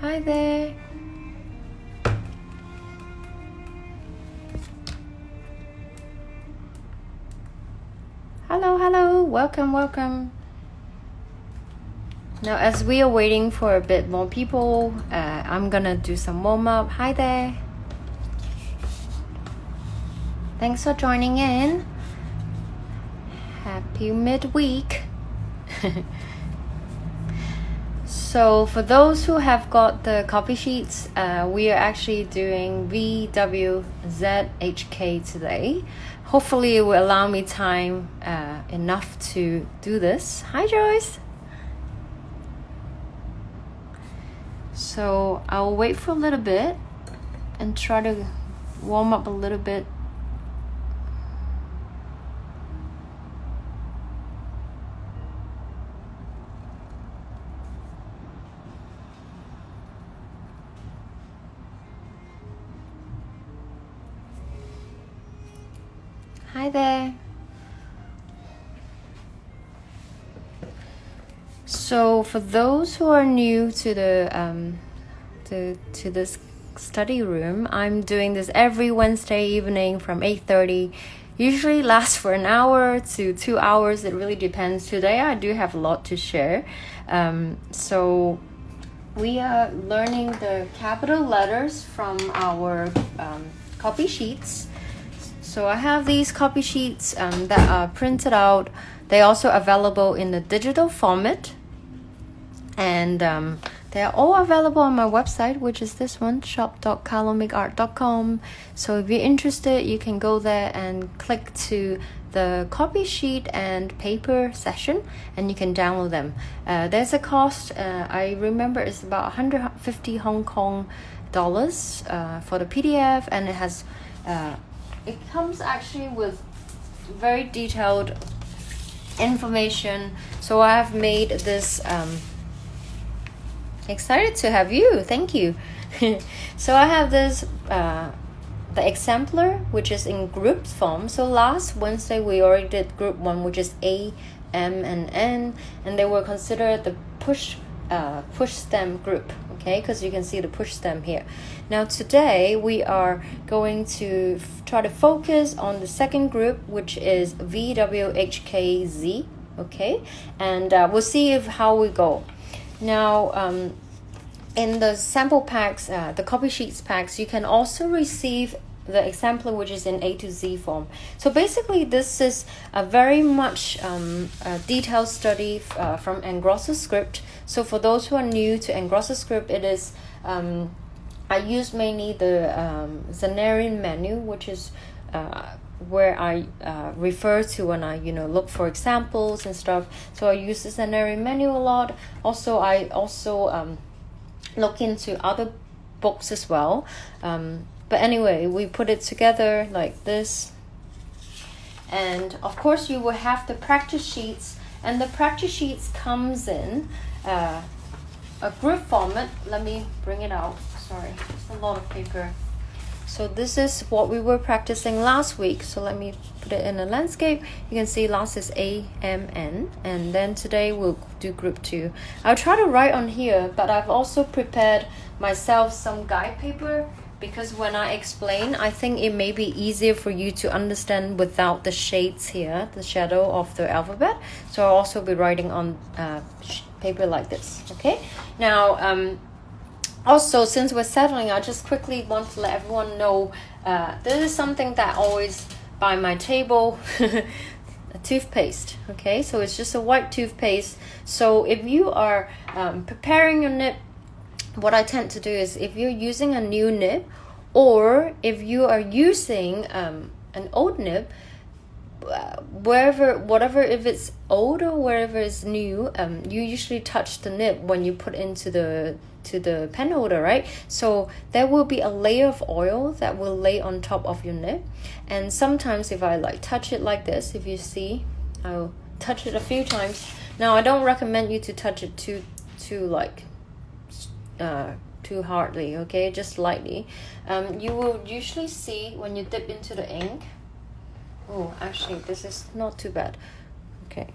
Hi there. Hello, welcome. Now, as we are waiting for a bit more people, I'm gonna do some warm-up. Hi there. Thanks for joining in. Happy midweek. So for those who have got the copy sheets, we are actually doing VWZHK today. Hopefully it will allow me time enough to do this. Hi Joyce. So I'll wait for a little bit and try to warm up a little bit. Hi there. So for those who are new to the to this study room, I'm doing this every Wednesday evening from 8:30. Usually lasts for an hour to 2 hours. It really depends. Today I do have a lot to share. So we are learning the capital letters from our copy sheets. So I have these copy sheets that are printed out. They're also available in the digital format. And they're all available on my website, which is this one, shop.kalomikart.com. So if you're interested, you can go there and click to the copy sheet and paper session, and you can download them. There's a cost, I remember it's about 150 Hong Kong dollars for the PDF, and it has it comes actually with very detailed information. So I have made this excited to have you. Thank you. So I have this the exemplar, which is in group form. So last Wednesday we already did group 1, which is A, M, and N, and they were considered the push stem group, okay, because you can see the push stem here. Now today we are going to try to focus on the second group, which is VWHKZ, okay, and we'll see how we go. Now in the sample packs, the copy sheets packs, you can also receive the exemplar, which is in A to Z form. So basically this is a very much a detailed study from Engrosser script. So for those who are new to Engrosser script, it is I use mainly the Zanarian menu, which is where I refer to when I look for examples and stuff. So I use the Zanarian menu a lot. I also look into other books as well. But anyway, we put it together like this. And of course you will have the practice sheets, and the practice sheets comes in a group format. Let me bring it out. Sorry, it's a lot of paper. So this is what we were practicing last week. So let me put it in a landscape. You can see last is A, M, N, and then today we'll do group 2. I'll try to write on here, but I've also prepared myself some guide paper, because when I explain, I think it may be easier for you to understand without the shades here, the shadow of the alphabet. So I'll also be writing on paper like this, okay? Now, also, since we're settling, I just quickly want to let everyone know this is something that I always by my table, a toothpaste, okay? So it's just a white toothpaste. So if you are preparing your nib, what I tend to do is, if you're using a new nib, or if you are using an old nib, whatever, if it's old or wherever it's new, you usually touch the nib when you put into the pen holder, right? So there will be a layer of oil that will lay on top of your nib, and sometimes if I touch it like this, if you see, I'll touch it a few times. Now I don't recommend you to touch it too hardly, okay? Just lightly. You will usually see when you dip into the ink. Oh, actually this is not too bad. Okay.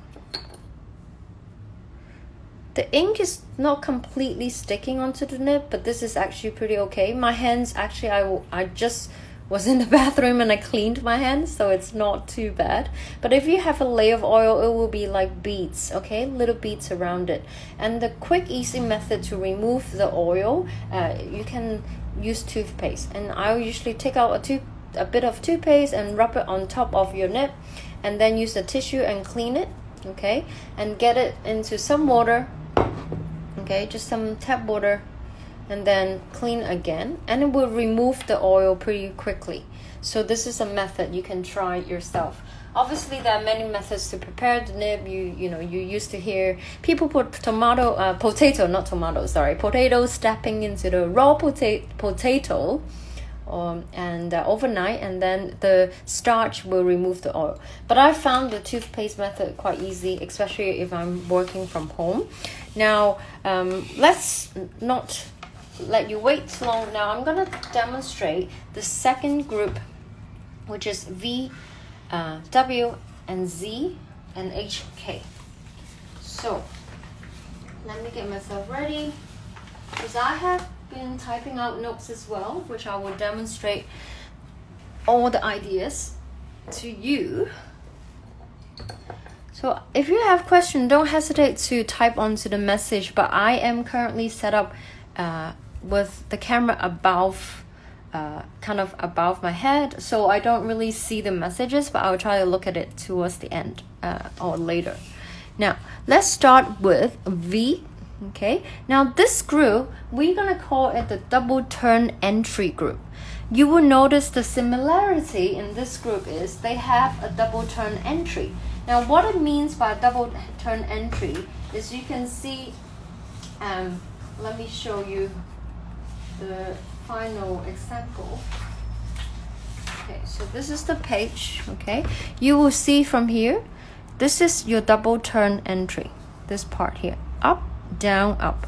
The ink is not completely sticking onto the nib, but this is actually pretty okay. My hands, actually, I just was in the bathroom and I cleaned my hands, so it's not too bad. But if you have a layer of oil, it will be like beads, okay, little beads around it. And the quick, easy method to remove the oil, you can use toothpaste. And I usually take out a bit of toothpaste and rub it on top of your nib, and then use the tissue and clean it, okay, and get it into some water, okay, just some tap water, and then clean again, and it will remove the oil pretty quickly. So this is a method you can try yourself. Obviously, there are many methods to prepare the nib. You used to hear people put potato stepping into the raw potato and overnight, and then the starch will remove the oil. But I found the toothpaste method quite easy, especially if I'm working from home. Now, let's not let you wait too long. Now I'm going to demonstrate the second group, which is V, W, and Z, and HK. So let me get myself ready, because I have been typing out notes as well, which I will demonstrate all the ideas to you. So if you have questions, don't hesitate to type onto the message, but I am currently set up with the camera above, kind of above my head, so I don't really see the messages, but I'll try to look at it towards the end or later. Now let's start with V. Okay, now this group, we're gonna call it the double turn entry group. You will notice the similarity in this group is they have a double turn entry. Now what it means by double turn entry is, you can see, let me show you the final example. Okay, so this is the page. Okay, you will see from here, this is your double turn entry, this part here, up, down, up,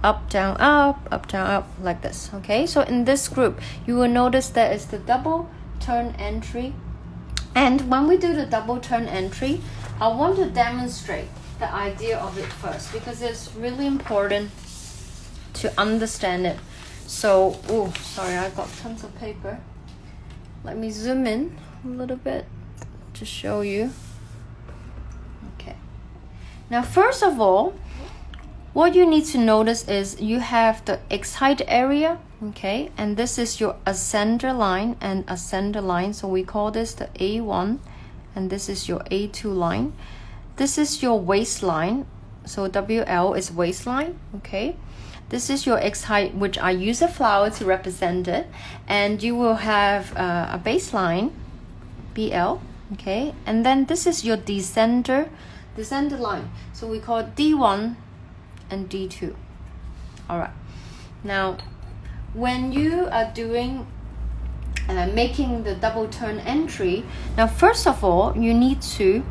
up, down, up, up, down, up, like this. Okay, so in this group, you will notice there is the double turn entry. And when we do the double turn entry, I want to demonstrate the idea of it first, because it's really important to understand it. So, oh, sorry, I got tons of paper. Let me zoom in a little bit to show you. Okay. Now, first of all, what you need to notice is you have the X-height area, okay, and this is your ascender line and ascender line. So we call this the A1, and this is your A2 line. This is your waistline, so WL is waistline, okay. This is your X-height, which I use a flower to represent it, and you will have a baseline, BL, okay, and then this is your descender line. So we call it D1 and D2. All right. Now, when you are doing making the double turn entry, now first of all, you need to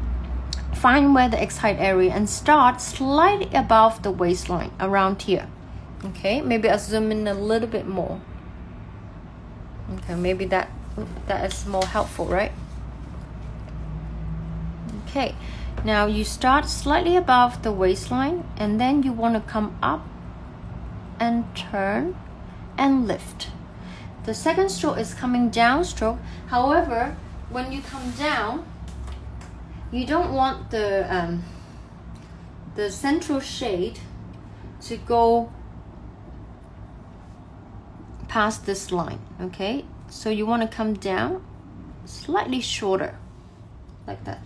find where the X-height area and start slightly above the waistline, around here. Okay, maybe I'll zoom in a little bit more. Okay, maybe that is more helpful, right? Okay, now you start slightly above the waistline, and then you want to come up and turn and lift. The second stroke is coming down stroke. However, when you come down, you don't want the central shade to go past this line, okay? So you want to come down slightly shorter, like that.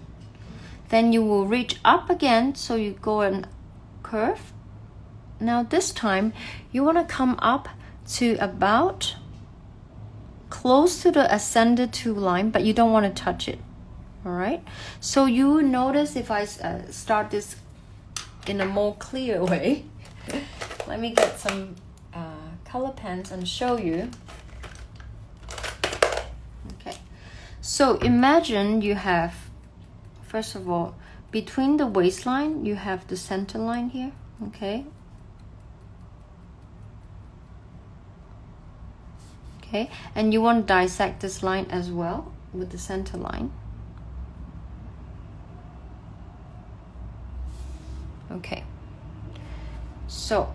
Then you will reach up again, so you go and curve. Now this time, you want to come up to about close to the ascended 2 line, but you don't want to touch it, all right? So you notice if I start this in a more clear way, let me get some color pens and show you. Okay, so imagine you have, first of all, between the waistline, you have the center line here, okay? Okay, and you want to dissect this line as well with the center line. Okay, So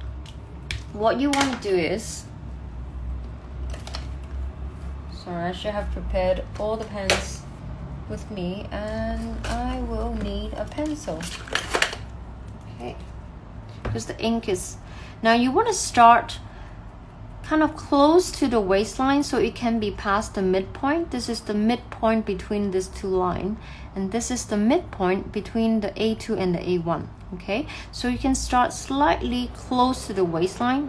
what you want to do is, sorry, I should have prepared all the pens with me, and I will need a pencil. Okay, because the ink is, now you want to start kind of close to the waistline so it can be past the midpoint. This is the midpoint between these two lines, and this is the midpoint between the A2 and the A1. Okay, so you can start slightly close to the waistline.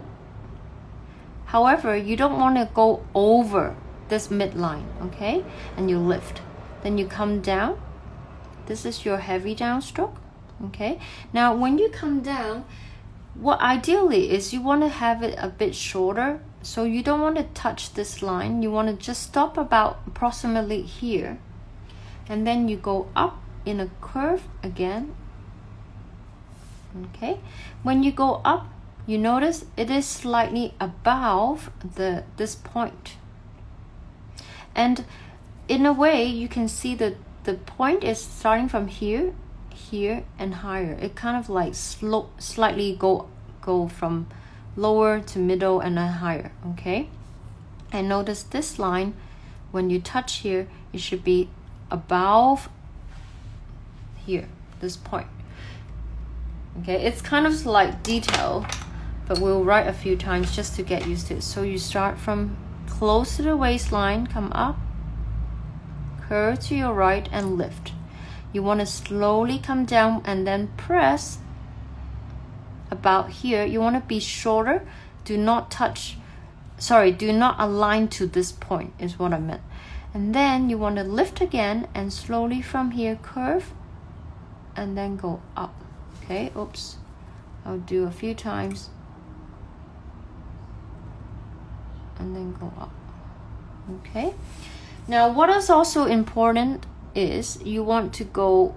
However, you don't want to go over this midline, okay? And you lift. Then you come down. This is your heavy downstroke, okay? Now, when you come down, what ideally is you want to have it a bit shorter. So you don't want to touch this line. You want to just stop about approximately here. And then you go up in a curve again. Okay, when you go up, you notice it is slightly above this point, and in a way you can see that the point is starting from here, and higher. It kind of like slightly go from lower to middle and then higher. Okay, and notice this line, when you touch here, it should be above here, this point. Okay, it's kind of like detail, but we'll write a few times just to get used to it. So you start from close to the waistline, come up, curve to your right, and lift. You want to slowly come down and then press about here. You want to be shorter. Do not touch, sorry, do not align to this point is what I meant. And then you want to lift again and slowly from here curve and then go up. Okay, oops, I'll do a few times and then go up. Okay, now what is also important is you want to go,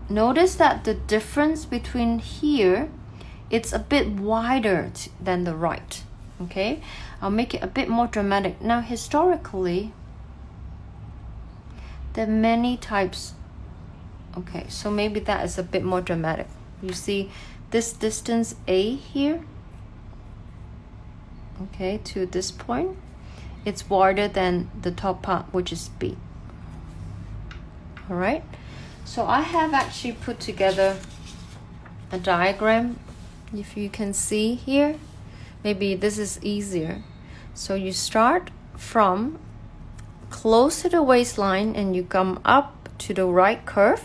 notice that the difference between here, it's a bit wider than the right. Okay, I'll make it a bit more dramatic. Now historically, there are many types. Okay, so maybe that is a bit more dramatic. You see this distance A here, okay, to this point, it's wider than the top part, which is B. All right, so I have actually put together a diagram. If you can see here, maybe this is easier. So you start from close to the waistline and you come up to the right curve.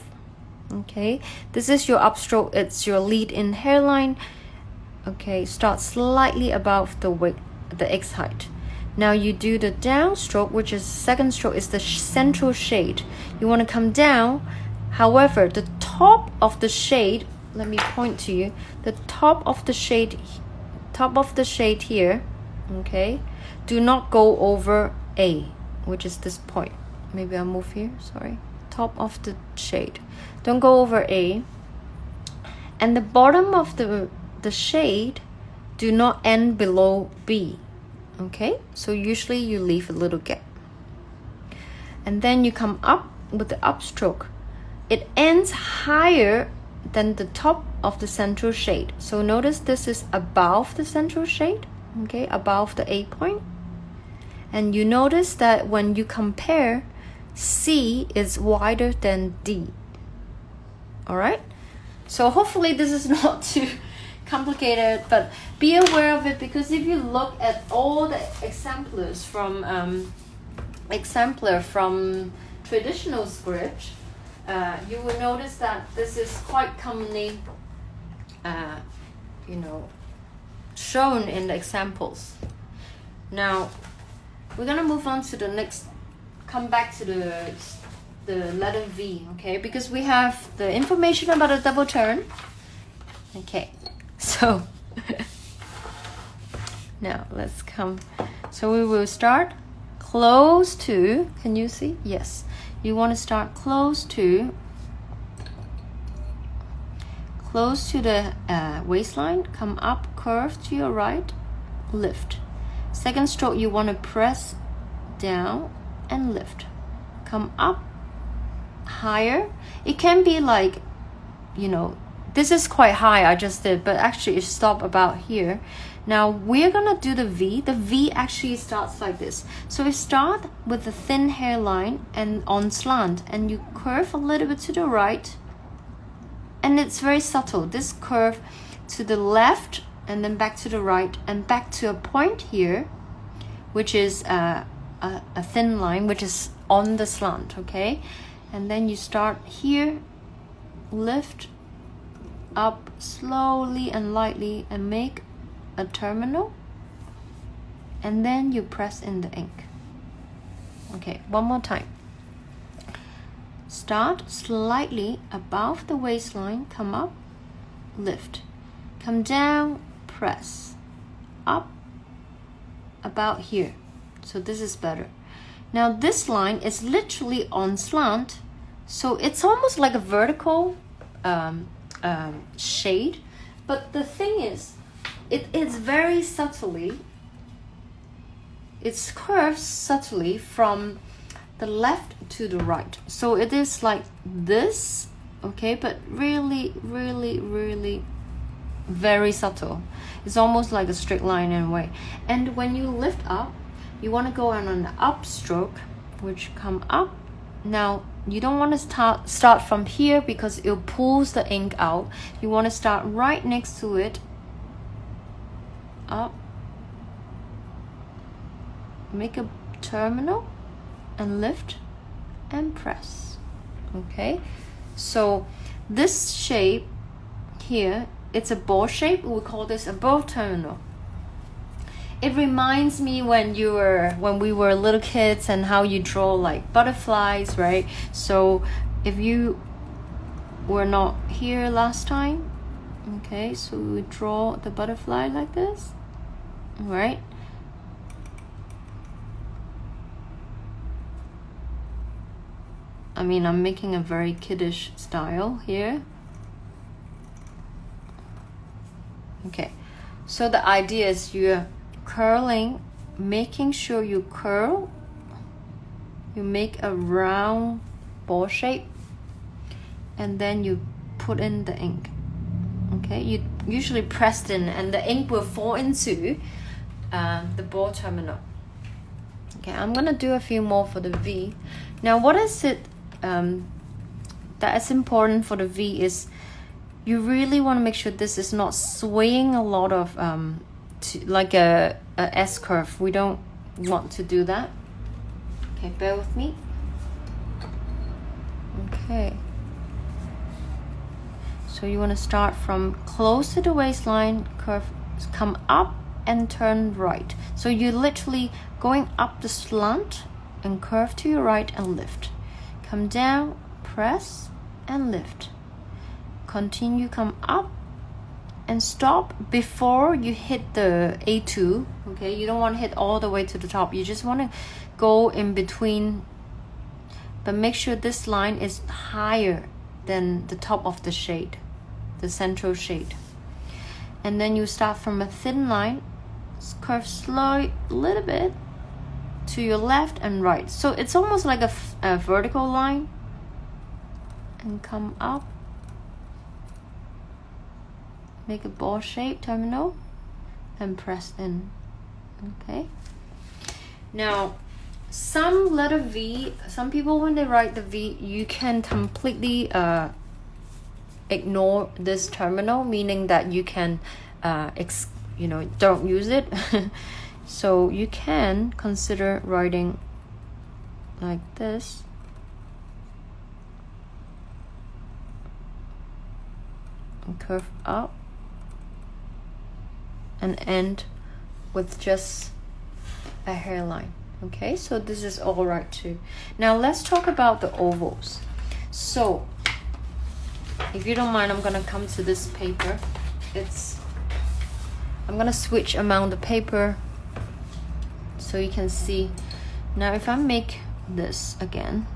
Okay, this is your upstroke, it's your lead in hairline. Okay, start slightly above the X height. Now you do the downstroke, which is second stroke, is the central shade. You want to come down. However, the top of the shade, let me point to you, the top of the shade here, okay, do not go over A, which is this point. Maybe I'll move here, sorry. Top of the shade, don't go over A. And the bottom of the shade do not end below B. Okay, so usually you leave a little gap. And then you come up with the upstroke. It ends higher than the top of the central shade. So notice this is above the central shade, okay, above the A point. And you notice that when you compare, C is wider than D. All right, so hopefully this is not too complicated, but be aware of it, because if you look at all the exemplars from traditional script, you will notice that this is quite commonly shown in the examples. Now we're gonna move on to the next, come back to the letter V, okay, because we have the information about a double turn. Okay, so now let's come, so we will start close to, can you see? Yes, you want to start close to the waistline, come up, curve to your right, lift. Second stroke, you want to press down and lift, come up higher. It can be like you know, this is quite high, I just did, but actually it stopped about here. Now we're gonna do the V. The V actually starts like this. So we start with a thin hairline and on slant, and you curve a little bit to the right, and it's very subtle. This curve to the left and then back to the right and back to a point here, which is a thin line, which is on the slant, okay? And then you start here, lift up slowly and lightly and make a terminal, and then you press in the ink. Okay, one more time. Start slightly above the waistline, come up, lift, come down, press, up, about here. So this is better. Now this line is literally on slant, so it's almost like a vertical shade, but the thing is, it's very subtly, it's curved subtly from the left to the right. So it is like this, okay, but really, really, really very subtle. It's almost like a straight line in a way. And when you lift up, you want to go on an up stroke, which come up. Now you don't want to start from here because it pulls the ink out. You want to start right next to it, up, make a terminal and lift and press. Okay, so this shape here, it's a ball shape. We call this a ball terminal. It reminds me when we were little kids and how you draw like butterflies, right? So if you were not here last time, okay, so we draw the butterfly like this, right? I mean, I'm making a very kiddish style here. Okay, so the idea is you're curling, making sure you curl, you make a round ball shape, and then you put in the ink. Okay, you usually press in and the ink will fall into the ball terminal. Okay, I'm gonna do a few more for the V. Now what is it that is important for the V is you really want to make sure this is not swaying a lot of like a S curve. We don't want to do that. Okay, bear with me. Okay, so you want to start from close to the waistline, curve, come up and turn right. So you're literally going up the slant and curve to your right and lift. Come down, press and lift. Continue, come up and stop before you hit the A2. Okay, you don't want to hit all the way to the top. You just want to go in between, but make sure this line is higher than the top of the shade, the central shade. And then you start from a thin line, curve slowly a little bit to your left and right. So it's almost like a vertical line, and come up, make a ball shape terminal and press in. Okay, now some letter V, some people when they write the V, you can completely ignore this terminal, meaning that you can don't use it. So you can consider writing like this. And curve up and end with just a hairline. Okay, so this is all right too. Now let's talk about the ovals. So if you don't mind, I'm gonna come to this paper. I'm gonna switch among the paper so you can see. Now if I make this again,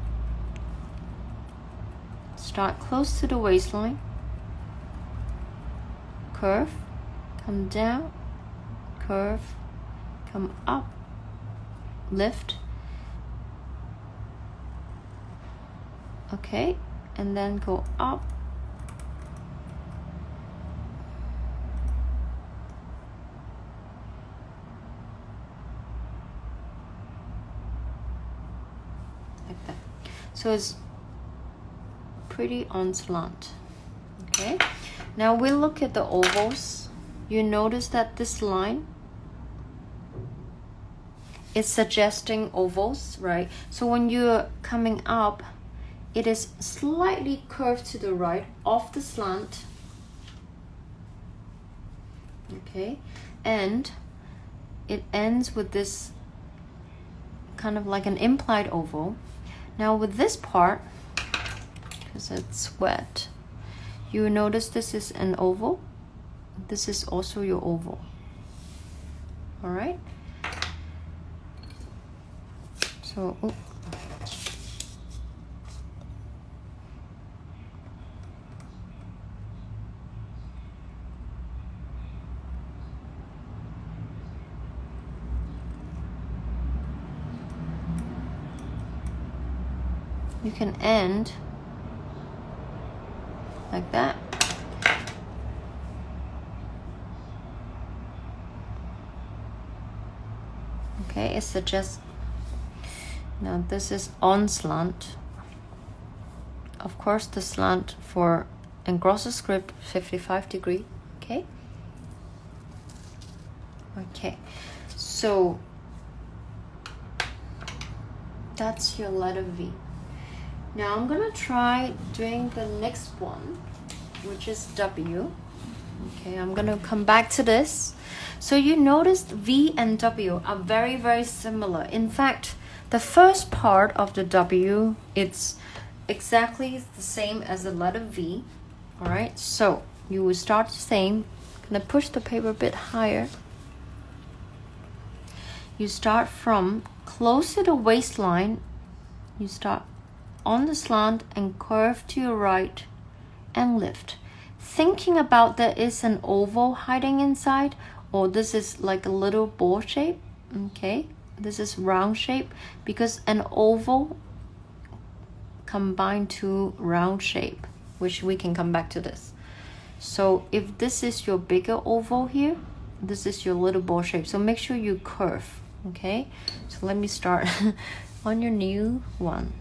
start close to the waistline, curve, come down, curve, come up, lift, okay, and then go up So it's pretty on slant. Okay, now we look at the ovals. You notice that this line is suggesting ovals, right? So when you're coming up, it is slightly curved to the right of the slant. Okay, and it ends with this kind of like an implied oval. Now with this part, because it's wet, you notice this is an oval. This is also your oval. All right. So, you can end like that. Okay, it suggests. Now this is on slant. Of course, the slant for Engrosser script 55 degree. Okay. Okay, so that's your letter V. Now I'm gonna try doing the next one, which is W. Okay, I'm gonna come back to this. So you noticed V and W are very, very similar. In fact, the first part of the W, it's exactly the same as the letter V. All right, so you will start the same. I'm gonna push the paper a bit higher. You start from close to the waistline. You start on the slant and curve to your right and lift. Thinking about there is an oval hiding inside, or this is like a little ball shape. Okay, this is round shape because an oval combined to round shape, which we can come back to this. So if this is your bigger oval here, this is your little ball shape. So make sure you curve. Okay, so let me start on your new one.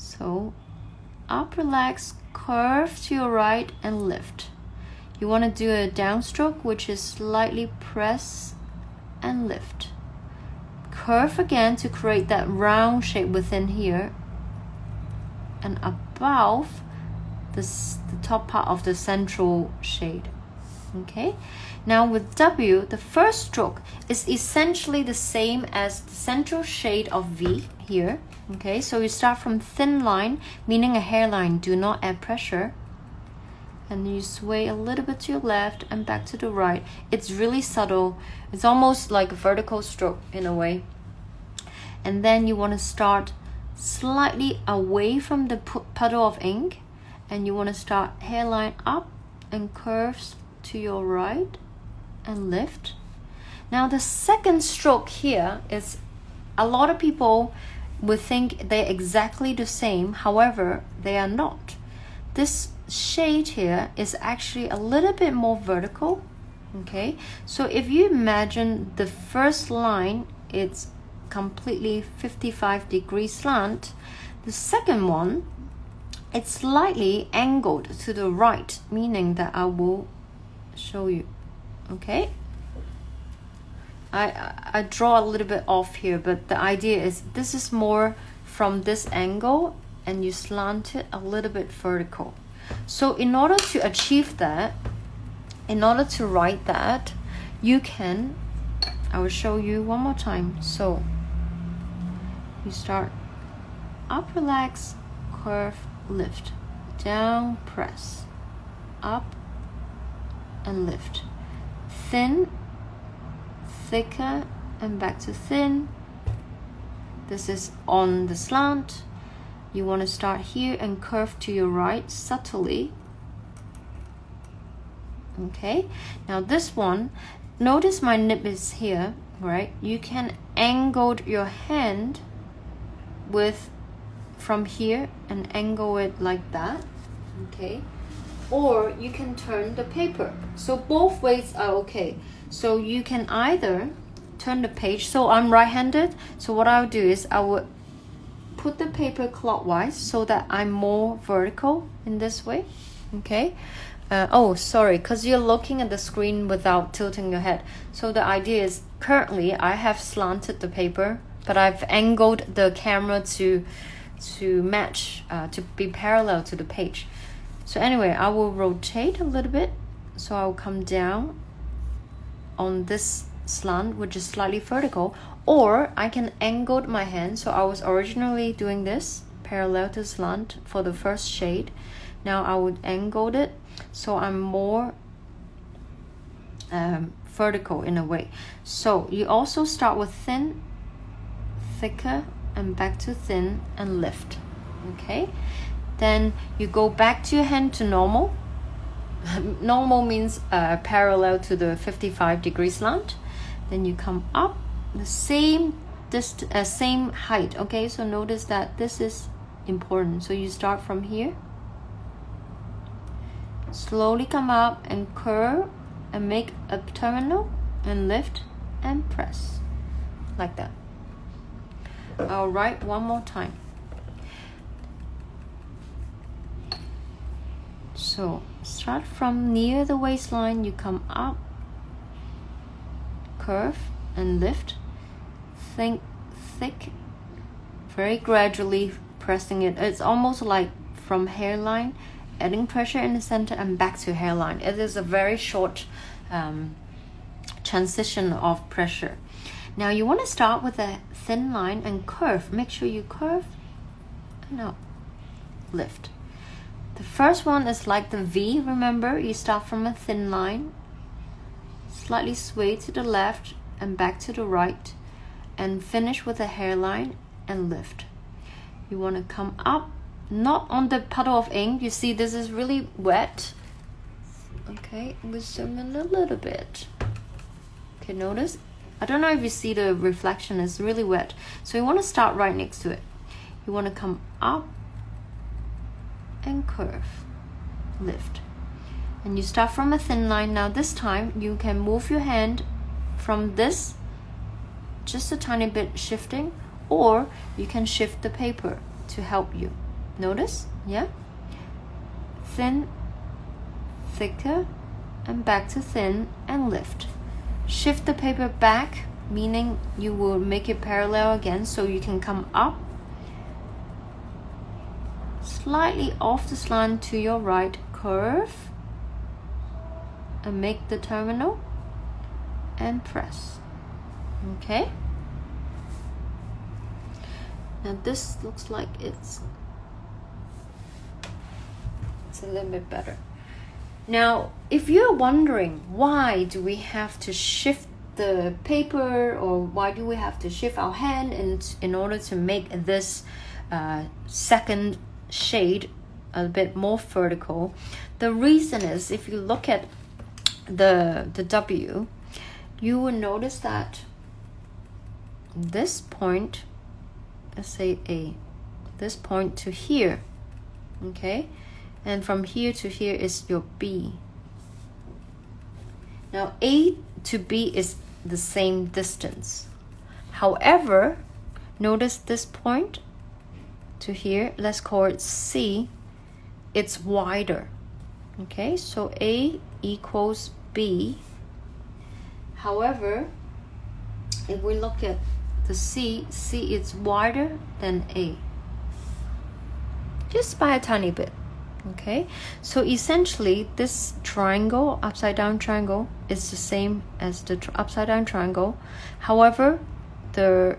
So up, relax, curve to your right and lift. You want to do a downstroke, which is slightly press and lift. Curve again to create that round shape within here and above the top part of the central shade. Okay, now with W, the first stroke is essentially the same as the central shade of V here. Okay, so you start from thin line, meaning a hairline, do not add pressure. And you sway a little bit to your left and back to the right. It's really subtle. It's almost like a vertical stroke in a way. And then you want to start slightly away from the puddle of ink. And you want to start hairline up and curves to your right and lift. Now the second stroke here is, a lot of people would think they're exactly the same. However, they are not. This shade here is actually a little bit more vertical. Okay, so if you imagine the first line, it's completely 55 degree slant. The second one, it's slightly angled to the right, meaning that I will show you. Okay, I draw a little bit off here, but the idea is this is more from this angle and you slant it a little bit vertical. So in order to achieve that, in order to write that, you can, I will show you one more time. So you start up, relax, curve, lift, down, press, up and lift, thin, thicker and back to thin. This is on the slant. You want to start here and curve to your right subtly. Okay, now this one, notice my nib is here, right? You can angle your hand with from here and angle it like that. Okay, or you can turn the paper. So both ways are okay. So you can either turn the page. So I'm right-handed. So what I'll do is I will put the paper clockwise so that I'm more vertical in this way. Okay. Oh, sorry, because you're looking at the screen without tilting your head. So the idea is currently I have slanted the paper, but I've angled the camera to match, to be parallel to the page. So anyway, I will rotate a little bit. So I'll come down on this slant, which is slightly vertical, or I can angle my hand. So I was originally doing this parallel to slant for the first shade. Now I would angle it so I'm more vertical in a way. So you also start with thin, thicker, and back to thin and lift. Okay, then you go back to your hand to normal. Normal means parallel to the 55-degree slant. Then you come up the same height. Okay, so notice that this is important. So you start from here, slowly come up and curve and make a terminal and lift and press like that. I'll write one more time. So start from near the waistline, you come up, curve and lift, think thick, very gradually pressing it. It's almost like from hairline, adding pressure in the center and back to hairline. It is a very short transition of pressure. Now you want to start with a thin line and curve. Make sure you curve and now lift. The first one is like the V. Remember, you start from a thin line, slightly sway to the left and back to the right, and finish with a hairline and lift. You want to come up, not on the puddle of ink. You see this is really wet. Okay, we zoom in a little bit. Okay, notice, I don't know if you see the reflection, it's really wet. So you want to start right next to it. You want to come up and curve, lift. And you start from a thin line. Now this time you can move your hand from this, just a tiny bit shifting, or you can shift the paper to help you. Notice, yeah? Thin, thicker, and back to thin and lift. Shift the paper back, meaning you will make it parallel again, so you can come up, slightly off the slant to your right, curve, and make the terminal and press. Okay? Now this looks like it's a little bit better. Now, if you're wondering why do we have to shift the paper, or why do we have to shift our hand in order to make this second shade a bit more vertical, the reason is, if you look at the W, you will notice that this point, let's say A, this point to here, okay, and from here to here is your B. Now A to B is the same distance. However, notice this point to here, let's call it C, it's wider. Okay, so A equals B. However, if we look at the C is wider than A, just by a tiny bit. Okay, so essentially this triangle, upside down triangle, is the same as the upside down triangle. However, the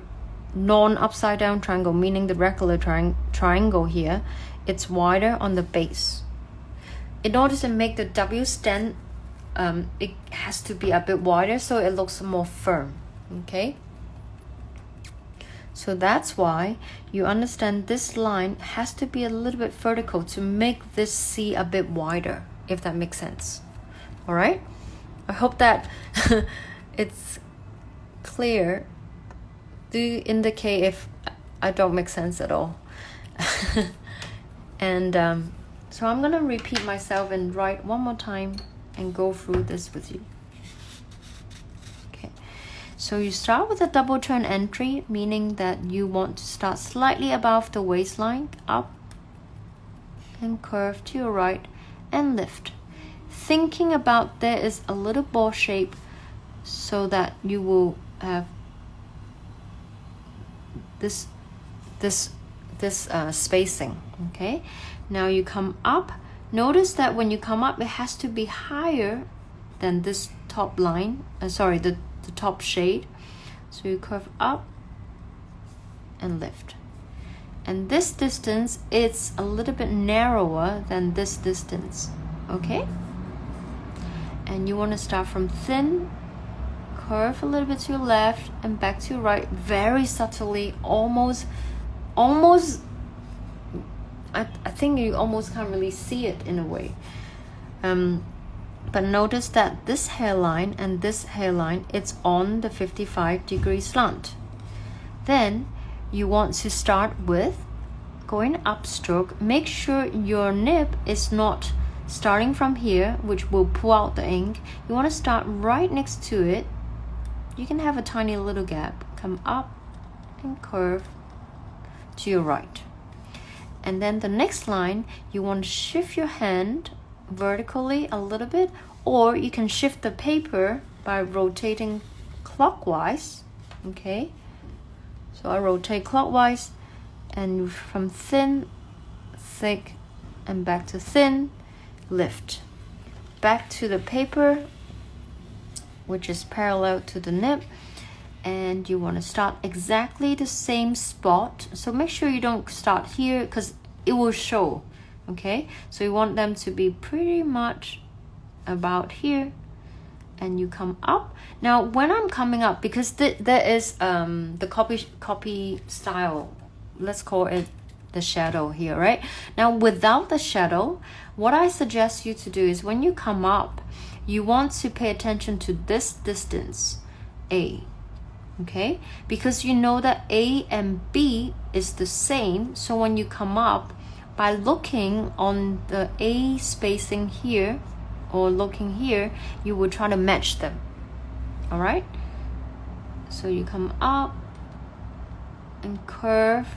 non-upside down triangle, meaning the regular triangle here, it's wider on the base. In order to make the W stand, it has to be a bit wider so it looks more firm. Okay, so that's why you understand this line has to be a little bit vertical to make this C a bit wider, if that makes sense. All right, I hope that it's clear. Do indicate if I don't make sense at all. And so I'm gonna repeat myself and write one more time and go through this with you. Okay, So you start with a double turn entry, meaning that you want to start slightly above the waistline, up and curve to your right and lift. Thinking about there is a little ball shape so that you will have this spacing. Okay, now you come up. Notice that when you come up, it has to be higher than this top line, the top shade. So you curve up and lift. And this distance is a little bit narrower than this distance, okay? And you want to start from thin, curve a little bit to your left and back to your right, very subtly, almost I think you almost can't really see it in a way. But notice that this hairline and this hairline, it's on the 55-degree slant. Then you want to start with going upstroke. Make sure your nib is not starting from here, which will pull out the ink. You want to start right next to it. You can have a tiny little gap. Come up and curve to your right. And then the next line, you want to shift your hand vertically a little bit, or you can shift the paper by rotating clockwise. Okay, so I rotate clockwise, and from thin, thick, and back to thin, lift. Back to the paper, which is parallel to the nib, and you want to start exactly the same spot. So make sure you don't start here because it will show. Okay, so you want them to be pretty much about here, and you come up. Now when I'm coming up, because there is the copy style, let's call it the shadow here, right? Now without the shadow, what I suggest you to do is when you come up, you want to pay attention to this distance, A. Okay, because you know that A and B is the same. So when you come up, by looking on the A spacing here or looking here, you will try to match them. All right, so you come up and curve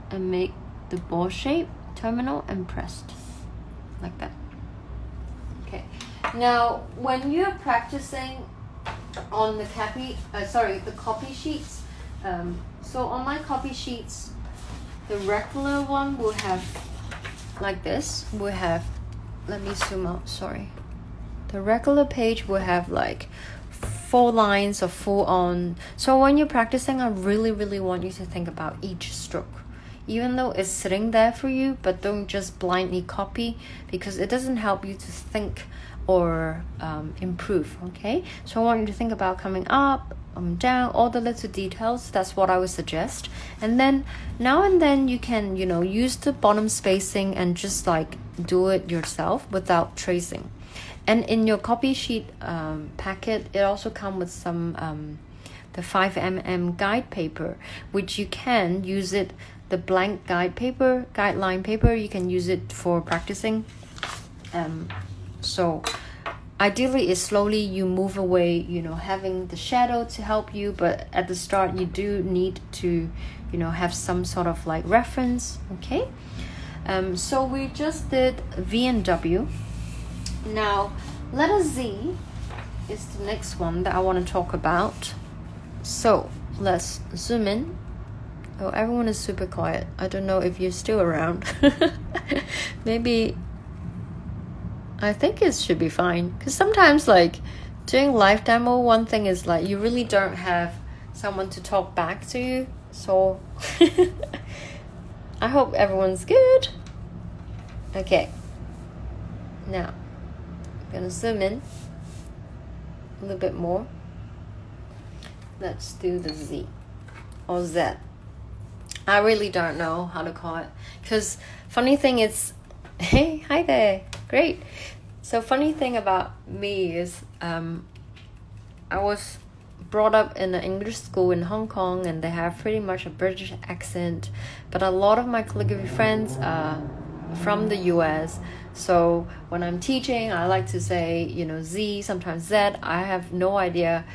and make the ball shape, terminal, and pressed like that. Okay, now when you're practicing on the the copy sheets, so on my copy sheets, the regular one will have like this. We'll have, let me zoom out, sorry. The regular page will have like 4 lines of full on. So when you're practicing, I really want you to think about each stroke, even though it's sitting there for you, but don't just blindly copy, because it doesn't help you to think or improve. Okay, so I want you to think about coming up, down, all the little details. That's what I would suggest. And then now and then you can, use the bottom spacing and just like do it yourself without tracing. And in your copy sheet packet, it also comes with some the 5mm guide paper, which you can use it, the blank guideline paper, you can use it for practicing. So ideally is slowly you move away, having the shadow to help you, but at the start you do need to, have some sort of like reference. Okay, so we just did V and W. Now letter Z is the next one that I want to talk about. So let's zoom in. Oh, everyone is super quiet. I don't know if you're still around. Maybe, I think it should be fine. Because sometimes like doing live demo, one thing is like you really don't have someone to talk back to you. So I hope everyone's good. Okay. Now, I'm going to zoom in a little bit more. Let's do the Z or Z. I really don't know how to call it, because funny thing is, hey, hi there, great. So funny thing about me is I was brought up in an English school in Hong Kong, and they have pretty much a British accent, but a lot of my calligraphy friends are from the US. So when I'm teaching, I like to say, Z, sometimes Z. I have no idea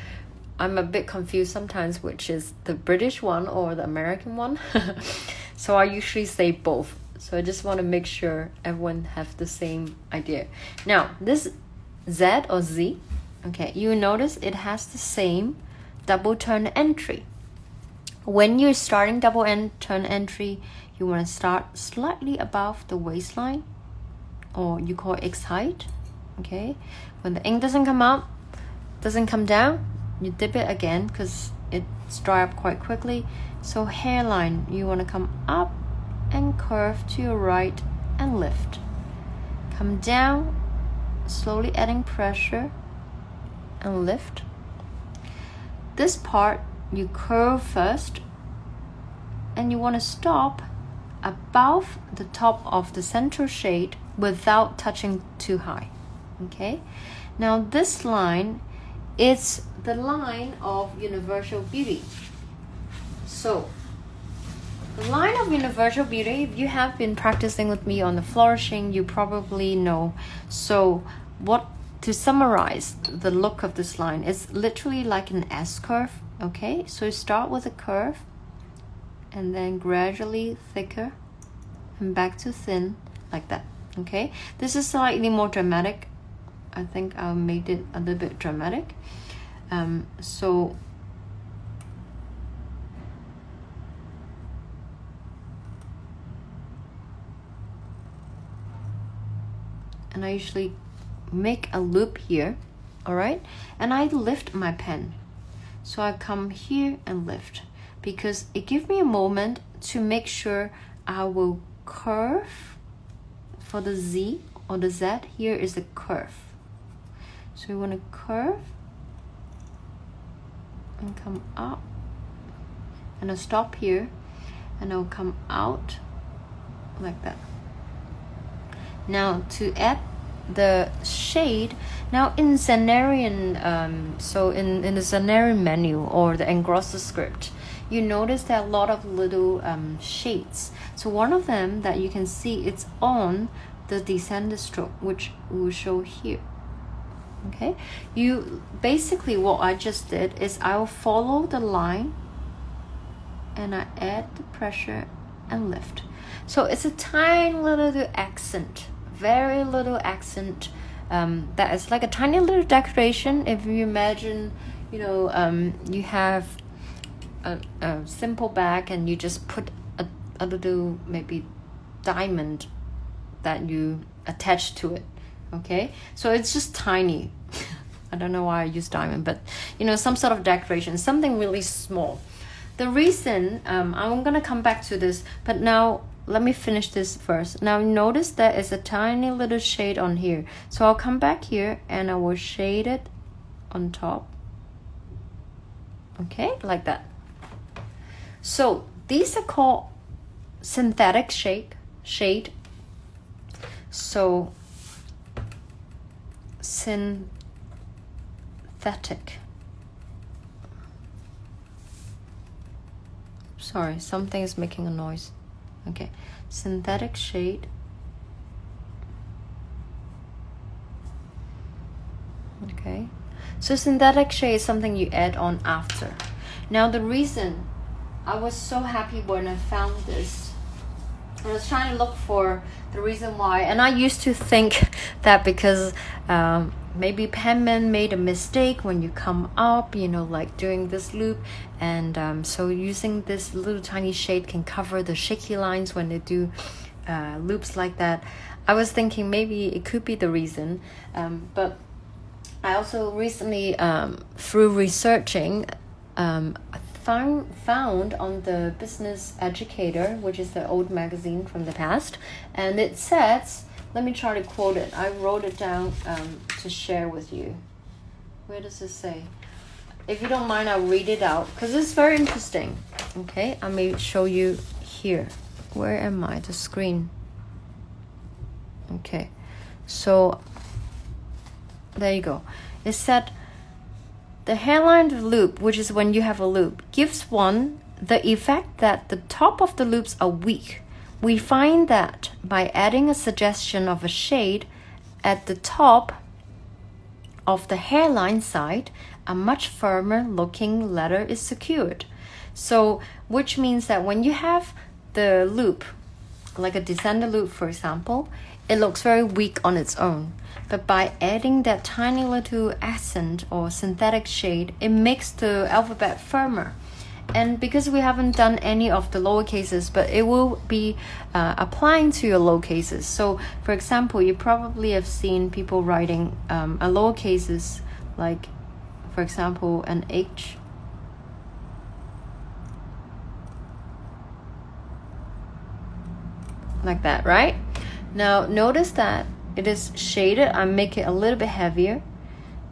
I'm a bit confused sometimes which is the British one or the American one. So I usually say both. So I just want to make sure everyone have the same idea. Now, this Z or Z, okay, you notice it has the same double turn entry. When you're starting double turn entry, you want to start slightly above the waistline, or you call X height, okay? When the ink doesn't come out, doesn't come down, you dip it again because it's dry up quite quickly. So hairline, you want to come up and curve to your right and lift. Come down, slowly adding pressure and lift. This part, you curve first and you want to stop above the top of the central shade without touching too high. Okay, now this line is the line of Universal Beauty. So the line of Universal Beauty, if you have been practicing with me on the flourishing, you probably know. So to summarize the look of this line, it's literally like an S curve. Okay, so you start with a curve and then gradually thicker and back to thin like that. Okay, this is slightly more dramatic. I think I made it a little bit dramatic. So and I usually make a loop here, all right, and I lift my pen. So I come here and lift because it gives me a moment to make sure I will curve for the Z or the Z. Here is the curve. So you want to curve and come up, and I'll stop here and I'll come out like that. Now to add the shade, now in Zenarian, so in the Zenarian menu or the Engrosser script, you notice there are a lot of little shades. So one of them that you can see, it's on the descended stroke, which will show here. Okay, you basically, what I just did is I'll follow the line and I add the pressure and lift. So it's a tiny little accent, very little accent, that is like a tiny little decoration. If you imagine, you know, you have a simple bag and you just put a little maybe diamond that you attach to it. Okay, so it's just tiny. I don't know why I use diamond, but you know, some sort of decoration, something really small. The reason, I'm gonna come back to this, but now let me finish this first. Now notice there is a tiny little shade on here. So I'll come back here and I will shade it on top. Okay, like that. So these are called synthetic shade. So synthetic. Sorry, something is making a noise. Okay, synthetic shade. Okay, so synthetic shade is something you add on after. Now the reason I was so happy when I found this, I was trying to look for the reason why, and I used to think that because maybe penman made a mistake when you come up, you know, like doing this loop, and so using this little tiny shade can cover the shaky lines when they do loops like that. I was thinking maybe it could be the reason, but I also recently, through researching, found on the Business Educator, which is the old magazine from the past, and it says, let me try to quote it. I wrote it down to share with you. Where does it say? If you don't mind, I'll read it out because it's very interesting. Okay, I may show you here. Where am I? The screen. Okay, so there you go. It said, the hairline loop, which is when you have a loop, gives one the effect that the top of the loops are weak. We find that by adding a suggestion of a shade at the top of the hairline side, a much firmer looking letter is secured. So, which means that when you have the loop, like a descending loop, for example, it looks very weak on its own. But by adding that tiny little accent or synthetic shade, it makes the alphabet firmer. And because we haven't done any of the lower cases, but it will be applying to your lower cases. So, for example, you probably have seen people writing a lower cases, like, for example, an H. Like that, right? Now, notice that it is shaded. I make it a little bit heavier,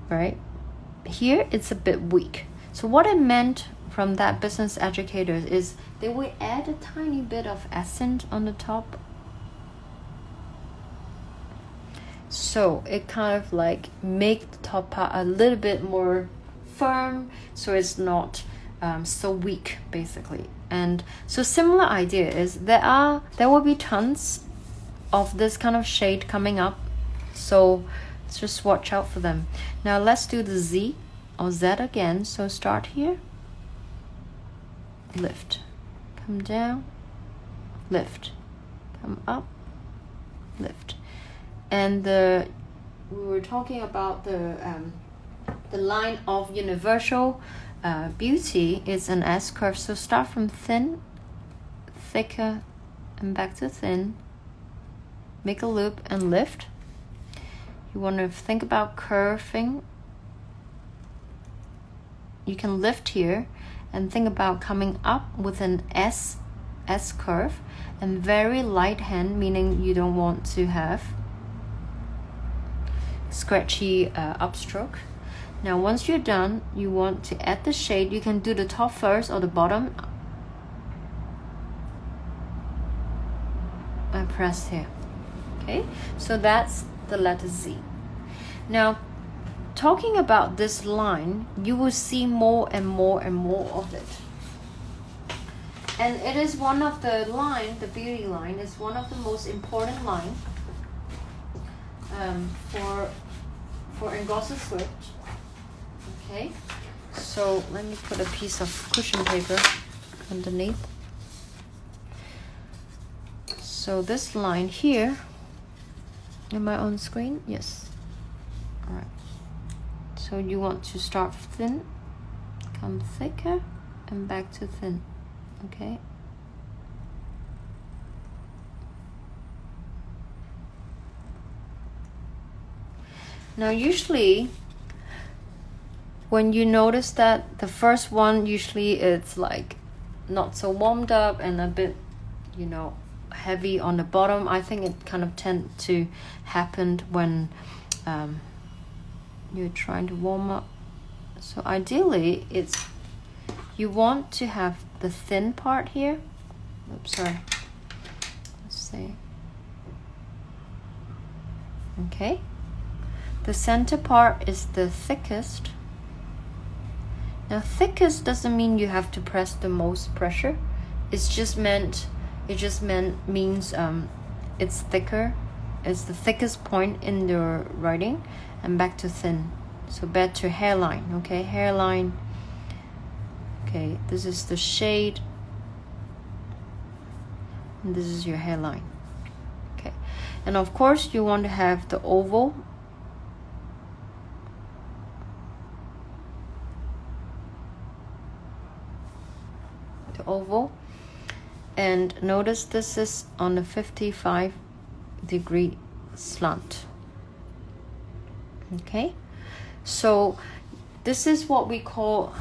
right? Here, it's a bit weak. So what I meant from that business educator is they will add a tiny bit of accent on the top. So it kind of like make the top part a little bit more firm, so it's not so weak, basically. And so similar idea is there will be tons of this kind of shade coming up, so just watch out for them. Now let's do the Z or Z again. So start here, lift, come down, lift, come up, lift. And we were talking about the line of universal beauty is an S curve. So start from thin, thicker, and back to thin. Make a loop and lift. You want to think about curving. You can lift here and think about coming up with an S curve, and very light hand, meaning you don't want to have scratchy upstroke. Now once you're done, you want to add the shade. You can do the top first or the bottom. I press here. Okay, so that's the letter Z. Now, talking about this line, you will see more and more and more of it. And it is one of the line, the beauty line, is one of the most important line for Engrosser script. Okay, so let me put a piece of cushion paper underneath. So this line here, am I on screen? Yes. All right. So you want to start thin, come thicker, and back to thin. Okay. Now usually when you notice that the first one, usually it's like not so warmed up and a bit, you know, heavy on the bottom. I think it kind of tend to happen when you're trying to warm up. So ideally it's you want to have the thin part here. Oops, sorry. Let's see. Okay. The center part is the thickest. Now thickest doesn't mean you have to press the most pressure. It just means it's thicker. It's the thickest point in your writing, and back to thin. So back to hairline. Okay, hairline. Okay, this is the shade, and this is your hairline. Okay, and of course you want to have the oval. The oval. And notice this is on a 55-degree slant. Okay, so this is what we call,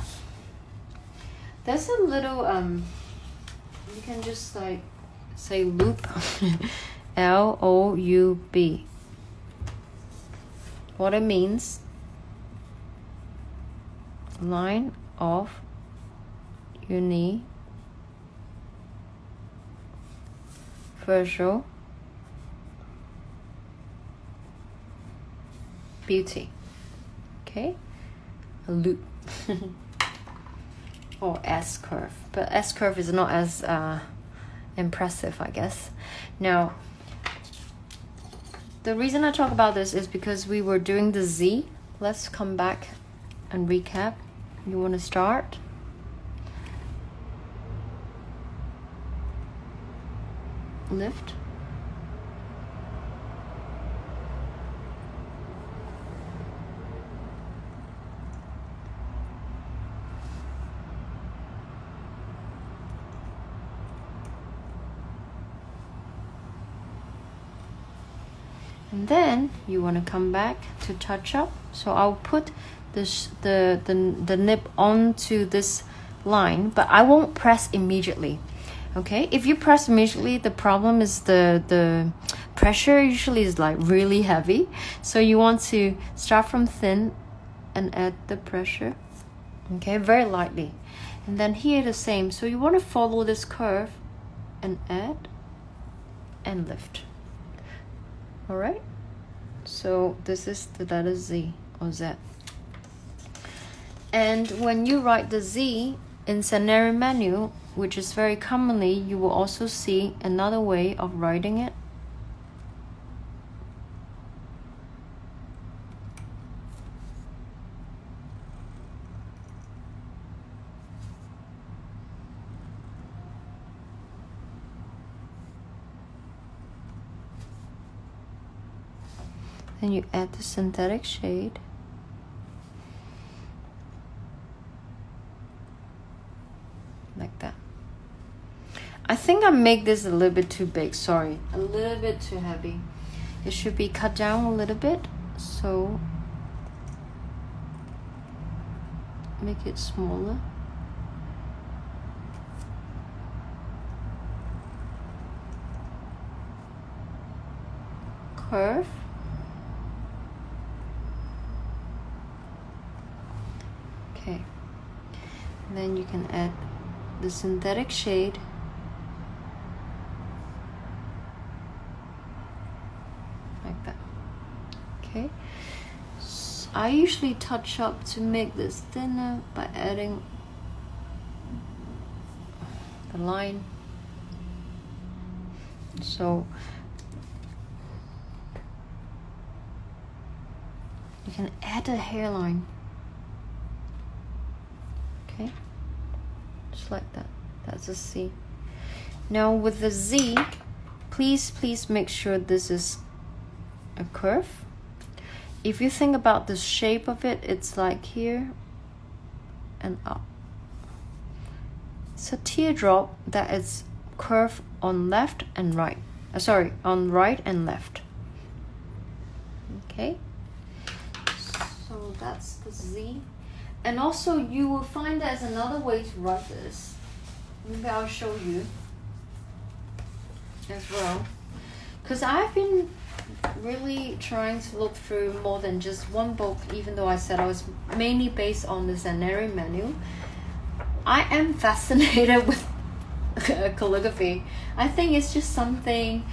there's a little you can just like say loop. L-O-U-B. What it means, line of universal beauty. Okay, a loop. Or S curve, but S curve is not as impressive, I guess. Now, the reason I talk about this is because we were doing the Z let's come back and recap. You want to start? Lift. And then you want to come back to touch up. So I'll put this the nib onto this line, but I won't press immediately. Okay, if you press immediately, the problem is the pressure usually is like really heavy. So you want to start from thin and add the pressure. Okay, very lightly. And then here the same. So you want to follow this curve and add and lift. All right, so this is the letter Z or Z. And when you write the Z in scenario menu, which is very commonly, you will also see another way of writing it. Then you add the synthetic shade. Like that. I think I make this a little bit too big, sorry. A little bit too heavy. It should be cut down a little bit. So make it smaller. Curve. Okay. And then you can add the synthetic shade. Like that. Okay. So I usually touch up to make this thinner by adding the line. So you can add a hairline. Okay, just like that. That's a C. Now with the Z, please make sure this is a curve. If you think about the shape of it, it's like here and up. It's a teardrop that is curved on left and right. Sorry, on right and left. Okay, so that's the Z. And also you will find there's another way to write this. Maybe I'll show you as well. Because I've been really trying to look through more than just one book, even though I said I was mainly based on the scenario menu. I am fascinated with calligraphy. I think it's just something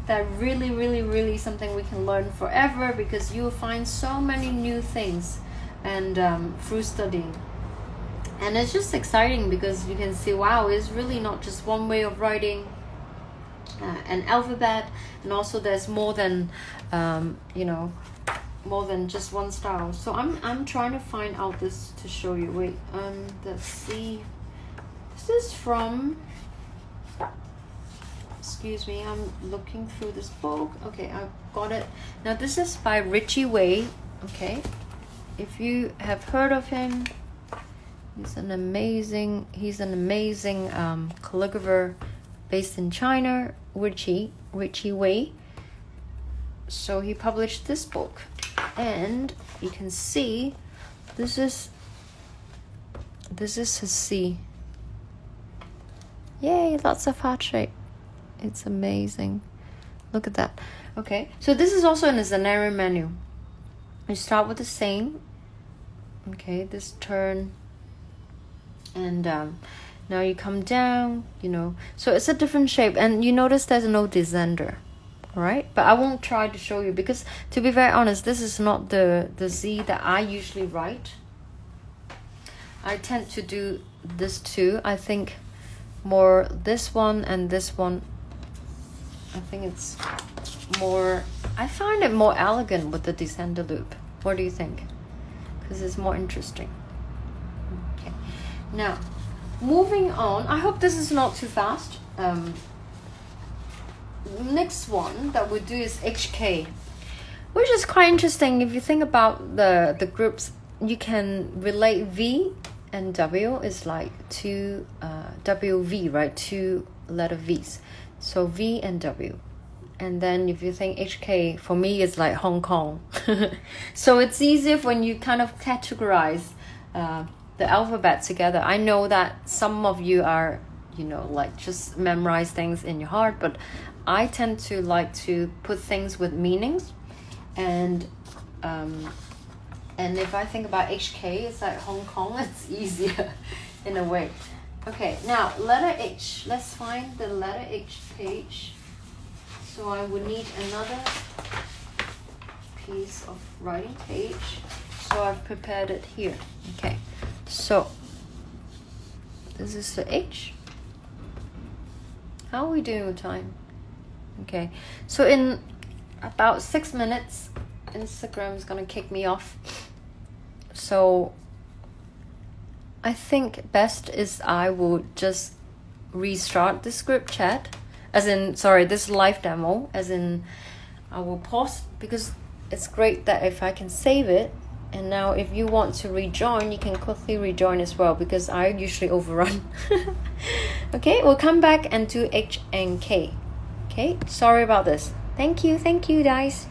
that really something we can learn forever, because you will find so many new things and through studying. And it's just exciting because you can see, wow, it's really not just one way of writing an alphabet, and also there's more than you know, more than just one style. So I'm trying to find out this to show you. Wait, let's see. This is from, excuse me, I'm looking through this book. Okay, I've got it. Now this is by Richie Wei. Okay, if you have heard of him, he's an amazing calligrapher based in China, Richie Wei. So he published this book, and you can see this is his C. Yay, lots of heart shape. It's amazing. Look at that. Okay, so this is also in the scenario menu. You start with the same. Okay, this turn, and now you come down, you know, so it's a different shape, and you notice there's no descender. All right, but I won't try to show you, because to be very honest, this is not the Z that I usually write. I tend to do this too. I think more this one and this one. I think it's more, I find it more elegant with the descender loop. What do you think? because it's more interesting. Okay, now moving on. I hope this is not too fast. Next one that we do is HK, which is quite interesting. If you think about the groups, you can relate V and W is like two WV, right? Two letter V's. So V and W. And then if you think HK, for me, it's like Hong Kong. So it's easier when you kind of categorize the alphabet together. I know that some of you are, you know, like just memorize things in your heart, but I tend to like to put things with meanings. And if I think about HK, it's like Hong Kong, it's easier in a way. Okay, now letter H. Let's find the letter H page. So I would need another piece of writing page. So I've prepared it here. Okay, so this is the H. How are we doing with time? Okay, so in about 6 minutes, Instagram is gonna kick me off. So I think best is I will just restart this group chat, as in, sorry, this live demo, as in I will pause, because it's great that if I can save it, and now if you want to rejoin, you can quickly rejoin as well, because I usually overrun. Okay, we'll come back and do H and K. Okay, sorry about this. Thank you guys.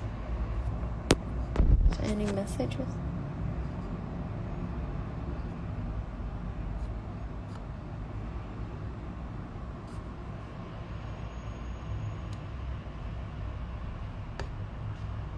Is there any messages?